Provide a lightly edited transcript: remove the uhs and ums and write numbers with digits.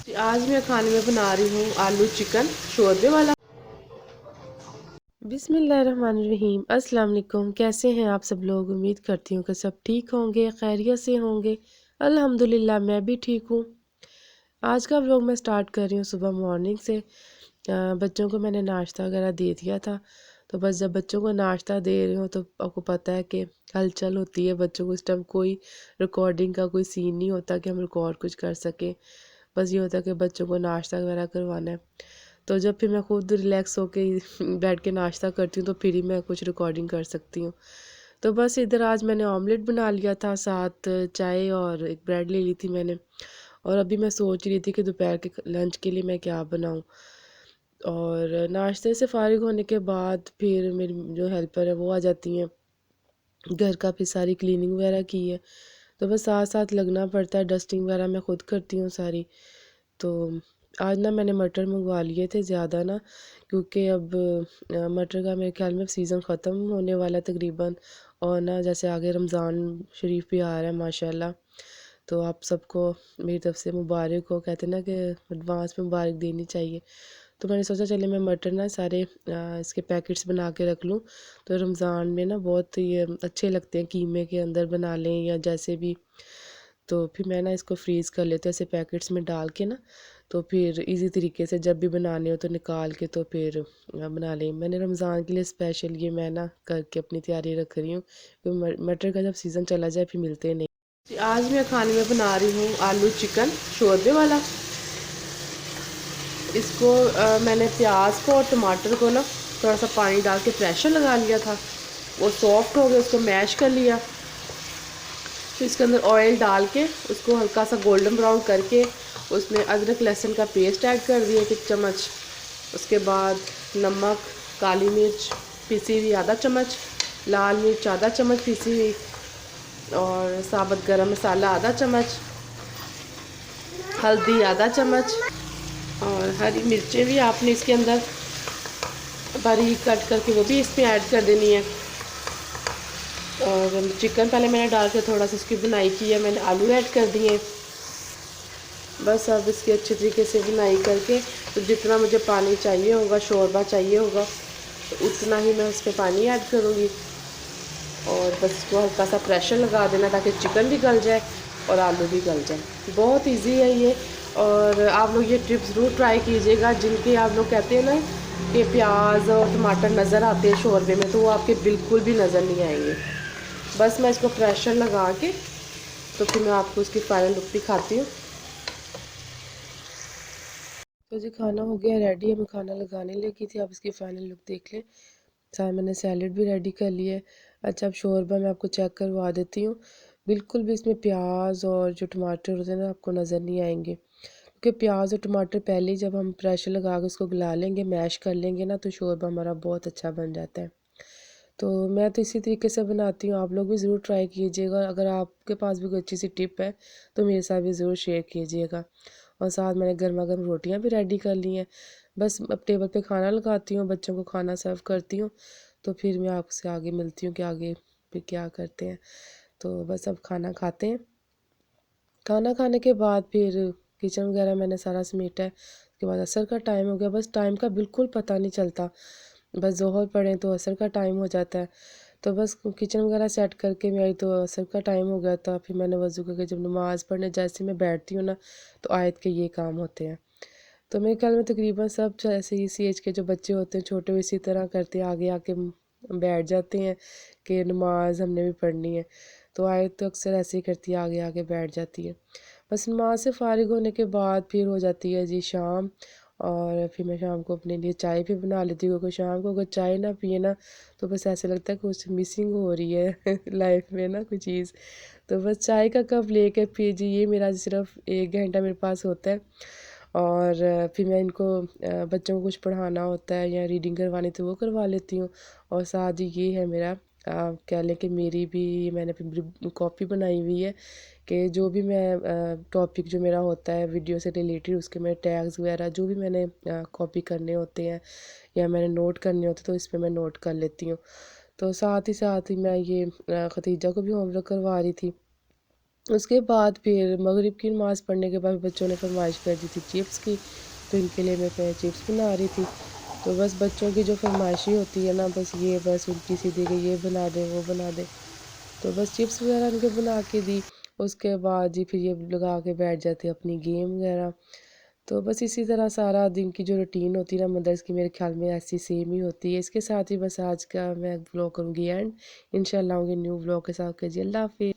आज मैं खाने में बना रही हूँ आलू चिकन शोरबे वाला। बिस्मिल्लाहिर्रहमानिर्रहीम। अस्सलाम वालेकुम। कैसे हैं आप सब लोग? उम्मीद करती हूँ कि सब ठीक होंगे, खैरियत से होंगे। अल्हम्दुलिल्लाह मैं भी ठीक हूँ। आज का व्लॉग मैं स्टार्ट कर रही हूँ सुबह मॉर्निंग से। बच्चों को मैंने नाश्ता वगैरह दे दिया था। तो बस जब बच्चों को नाश्ता दे रही हूँ तो आपको पता है कि हलचल होती है बच्चों को। इस टाइम कोई रिकॉर्डिंग का कोई सीन नहीं होता कि हम रिकॉर्ड कुछ कर सकें। बस ये होता है कि बच्चों को नाश्ता वगैरह करवाना है। तो जब फिर मैं खुद रिलैक्स होके बैठ के नाश्ता करती हूँ तो फिर ही मैं कुछ रिकॉर्डिंग कर सकती हूँ। तो बस इधर आज मैंने ऑमलेट बना लिया था, साथ चाय और एक ब्रेड ले ली थी मैंने। और अभी मैं सोच रही थी कि दोपहर के लंच के लिए मैं क्या बनाऊँ। और नाश्ते से फ़ारिग होने के बाद फिर मेरी जो हेल्पर है वो आ जाती हैं। घर का फिर सारी क्लीनिंग वगैरह की है तो बस साथ साथ लगना पड़ता है। डस्टिंग वगैरह मैं खुद करती हूँ सारी। तो आज ना मैंने मटर मंगवा लिए थे ज़्यादा ना, क्योंकि अब मटर का मेरे ख्याल में सीज़न ख़त्म होने वाला है तकरीबन। और ना जैसे आगे रमज़ान शरीफ भी आ रहा है माशाल्लाह। तो आप सबको मेरी तरफ से मुबारक हो। कहते हैं ना कि एडवांस में मुबारक देनी चाहिए। तो मैंने सोचा चले मैं मटर ना सारे इसके पैकेट्स बना के रख लूँ। तो रमज़ान में ना बहुत ये अच्छे लगते हैं, कीमे के अंदर बना लें या जैसे भी। तो फिर मैं ना इसको फ्रीज़ कर लेती हूँ ऐसे पैकेट्स में डाल के ना। तो फिर इजी तरीके से जब भी बनाने हो तो निकाल के तो फिर बना लें। मैंने रमज़ान के लिए स्पेशल ये मैं ना करके अपनी तैयारी रख रही हूँ, क्योंकि मटर का जब सीज़न चला जाए फिर मिलते नहीं। आज मैं खाने में बना रही हूँ आलू चिकन शोरबे वाला। इसको मैंने प्याज को और टमाटर को ना थोड़ा सा पानी डाल के प्रेशर लगा लिया था। वो सॉफ्ट हो गया, उसको मैश कर लिया। फिर इसके अंदर ऑयल डाल के उसको हल्का सा गोल्डन ब्राउन करके उसमें अदरक लहसुन का पेस्ट ऐड कर दिया 1 चम्मच। उसके बाद नमक, काली मिर्च पिसी हुई आधा चम्मच, लाल मिर्च आधा चम्मच पिसी हुई, और साबुत गरम मसाला आधा चम्मच, हल्दी आधा चम्मच, और हरी मिर्चें भी आपने इसके अंदर बारीक कट करके वो भी इसमें ऐड कर देनी है। और चिकन पहले मैंने डाल के थोड़ा सा इसकी बुनाई की है, मैंने आलू ऐड कर दिए। बस अब इसकी अच्छी तरीके से बुनाई करके तो जितना मुझे पानी चाहिए होगा, शोरबा चाहिए होगा, तो उतना ही मैं उसमें पानी ऐड करूँगी। और बस इसको हल्का सा प्रेशर लगा देना ताकि चिकन भी गल जाए और आलू भी गल जाए। बहुत इजी है ये। और आप लोग ये टिप ज़रूर ट्राई कीजिएगा। जिनके आप लोग कहते हैं ना कि प्याज और टमाटर नज़र आते हैं शोरबे में, तो वो आपके बिल्कुल भी नज़र नहीं आएंगे। बस मैं इसको प्रेशर लगा के तो फिर मैं आपको इसकी फ़ाइनल लुक दिखाती हूँ। तो जी खाना हो गया रेडी है, मैं खाना लगाने लगी थी। आप इसकी फ़ाइनल लुक देख लें। साथ मैंने सैलेड भी रेडी कर लिया है। अच्छा, अब शोरबा मैं आपको चेक करवा देती हूँ। बिल्कुल भी इसमें प्याज और जो टमाटर होते हैं ना आपको नज़र नहीं आएंगे, क्योंकि प्याज और टमाटर पहले ही जब हम प्रेशर लगा के उसको गला लेंगे, मैश कर लेंगे ना, तो शोरबा हमारा बहुत अच्छा बन जाता है। तो मैं तो इसी तरीके से बनाती हूँ। आप लोग भी ज़रूर ट्राई कीजिएगा। अगर आपके पास भी कोई अच्छी सी टिप है तो मेरे साथ भी ज़रूर शेयर कीजिएगा। और साथ मैंने गर्मा गर्म रोटियाँ भी रेडी कर ली हैं। बस अब टेबल पे खाना लगाती हूँ, बच्चों को खाना सर्व करती हूँ। तो फिर मैं आपसे आगे मिलती हूँ कि आगे फिर क्या करते हैं। तो बस अब खाना खाते हैं। खाना खाने के बाद फिर किचन वगैरह मैंने सारा समेटा है। उसके बाद असर का टाइम हो गया। बस टाइम का बिल्कुल पता नहीं चलता। बस ज़ोहर पढ़ें तो असर का टाइम हो जाता है। तो बस किचन वगैरह सेट करके मैं आई तो असर का टाइम हो गया था। फिर मैंने वज़ू करके जब नमाज़ पढ़ने जैसे मैं बैठती हूँ ना, तो आयत के ये काम होते हैं। तो मेरे ख्याल में तकरीबन सब ऐसे इसी एज के जो बच्चे होते हैं छोटे, वो इसी तरह करते हैं, आगे आके बैठ जाते हैं कि नमाज हमने भी पढ़नी है। तो आयत तो अक्सर ऐसे ही करती है, आगे आगे बैठ जाती है। बस नमाज से फ़ारिग होने के बाद फिर हो जाती है जी शाम। और फिर मैं शाम को अपने लिए चाय भी बना लेती हूँ, क्योंकि शाम को अगर चाय ना पिए ना तो बस ऐसा लगता है कुछ मिसिंग हो रही है लाइफ में ना कोई चीज़। तो बस चाय का कप लेके फिर जी ये मेरा सिर्फ 1 घंटा मेरे पास होता है। और फिर मैं इनको बच्चों को कुछ पढ़ाना होता है या रीडिंग करवानी तो वो करवा लेती हूँ। और साथ ही ये है मेरा कह लें कि मेरी भी मैंने अपनी कॉपी बनाई हुई है कि जो भी मैं टॉपिक जो मेरा होता है वीडियो से रिलेटेड, उसके मैं टैग्स वगैरह जो भी मैंने कॉपी करने होते हैं या मैंने नोट करने होते हैं तो इस पे मैं नोट कर लेती हूँ। तो साथ ही मैं ये खतीजा को भी होमवर्क करवा रही थी। उसके बाद फिर मगरिब की नमाज़ पढ़ने के बाद बच्चों ने फरमाइश कर दी थी चिप्स की, तो इनके लिए मैं चिप्स बना रही थी। तो बस बच्चों की जो फरमाइशी होती है ना, बस उल्टी सीधी कि ये बना दे, वो बना दे। तो बस चिप्स वगैरह उनको बना के दी। उसके बाद जी फिर ये लगा के बैठ जाते हैं अपनी गेम वगैरह। तो बस इसी तरह सारा दिन की जो रूटीन होती है ना मदर्स की, मेरे ख़्याल में ऐसी सेम ही होती है। इसके साथ ही बस आज का मैं व्लॉग करूँगी एंड। इंशाल्लाह आऊँगी न्यू व्लॉग के साथ। ओके जी, अल्लाह हाफ़िज़।